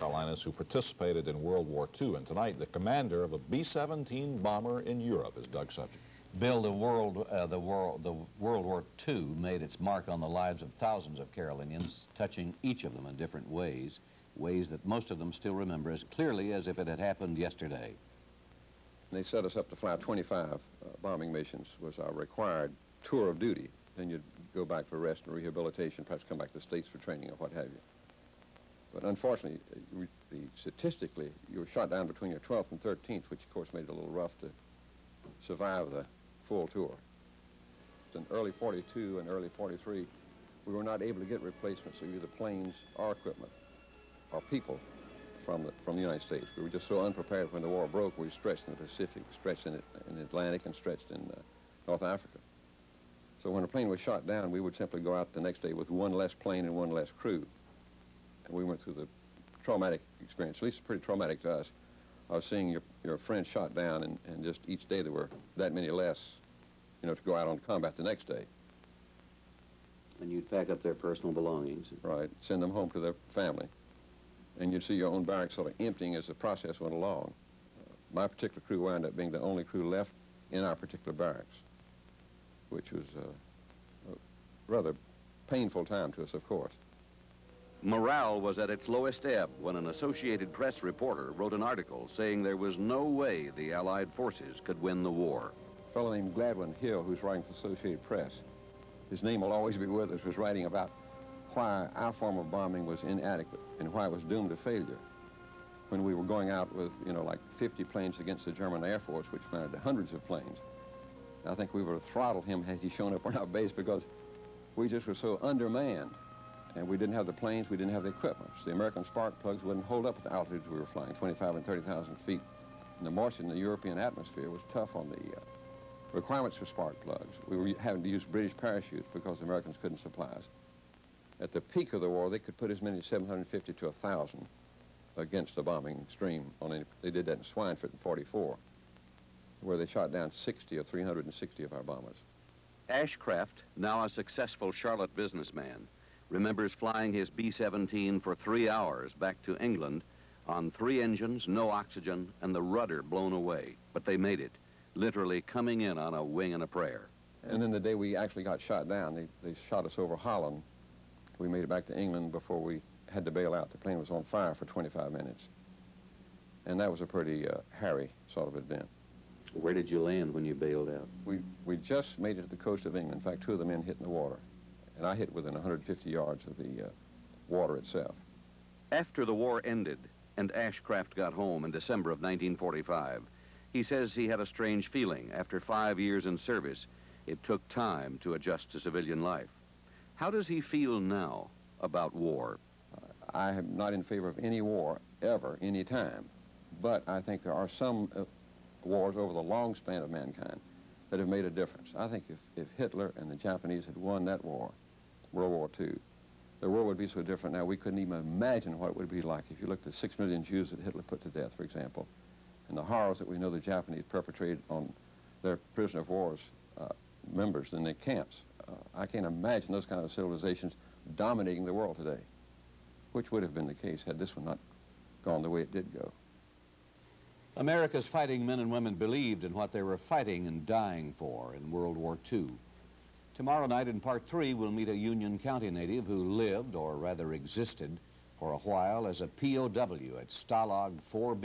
Carolinas who participated in World War II. And tonight, the commander of a B-17 bomber in Europe is Doug's subject. Bill, the World War II made its mark on the lives of thousands of Carolinians, touching each of them in different ways, ways that most of them still remember as clearly as if it had happened yesterday. They set us up to fly 25 bombing missions was our required tour of duty. Then you'd go back for rest and rehabilitation, perhaps come back to the States for training or what have you. But unfortunately, statistically, you were shot down between your 12th and 13th, which of course made it a little rough to survive the full tour. In early 42 and early 43, we were not able to get replacements of either planes or equipment or people from the United States. We were just so unprepared when the war broke. We stretched in the Pacific, stretched in the Atlantic, and stretched in North Africa. So when a plane was shot down, we would simply go out the next day with one less plane and one less crew. And we went through the traumatic experience, at least pretty traumatic to us. I was seeing your friend shot down, and just each day there were that many less, you know, to go out on combat the next day. And you'd pack up their personal belongings. Right, send them home to their family. And you'd see your own barracks sort of emptying as the process went along. My particular crew wound up being the only crew left in our particular barracks, which was a rather painful time to us, of course. Morale was at its lowest ebb when an Associated Press reporter wrote an article saying there was no way the Allied forces could win the war. A fellow named Gladwin Hill, who's writing for the Associated Press, his name will always be with us, was writing about why our form of bombing was inadequate and why it was doomed to failure. When we were going out with, you know, like 50 planes against the German Air Force, which mounted to hundreds of planes, I think we would have throttled him had he shown up on our base, because we just were so undermanned. And we didn't have the planes, we didn't have the equipment. So the American spark plugs wouldn't hold up at the altitudes we were flying, 25 and 30,000 feet. And the moisture in the European atmosphere was tough on the requirements for spark plugs. We were having to use British parachutes because the Americans couldn't supply us. At the peak of the war, they could put as many as 750 to 1,000 against the bombing stream. They did that in Schweinfurt in 44, where they shot down 60 or 360 of our bombers. Ashcraft, now a successful Charlotte businessman, remembers flying his B-17 for 3 hours back to England on 3 engines, no oxygen, and the rudder blown away. But they made it, literally coming in on a wing and a prayer. And then the day we actually got shot down, they shot us over Holland. We made it back to England before we had to bail out. The plane was on fire for 25 minutes. And that was a pretty hairy sort of event. Where did you land when you bailed out? We just made it to the coast of England. In fact, 2 of the men hit in the water. And I hit within 150 yards of the water itself. After the war ended and Ashcraft got home in December of 1945, he says he had a strange feeling. After 5 years in service, it took time to adjust to civilian life. How does he feel now about war? I am not in favor of any war, ever, any time. But I think there are some wars over the long span of mankind that have made a difference. I think if Hitler and the Japanese had won that war, World War II, the world would be so different now we couldn't even imagine what it would be like if you looked at 6 million Jews that Hitler put to death, for example, and the horrors that we know the Japanese perpetrated on their prisoner of war's members in their camps. I can't imagine those kind of civilizations dominating the world today, which would have been the case had this one not gone the way it did go. America's fighting men and women believed in what they were fighting and dying for in World War II. Tomorrow night in Part 3, we'll meet a Union County native who lived, or rather existed, for a while as a POW at Stalag 4B.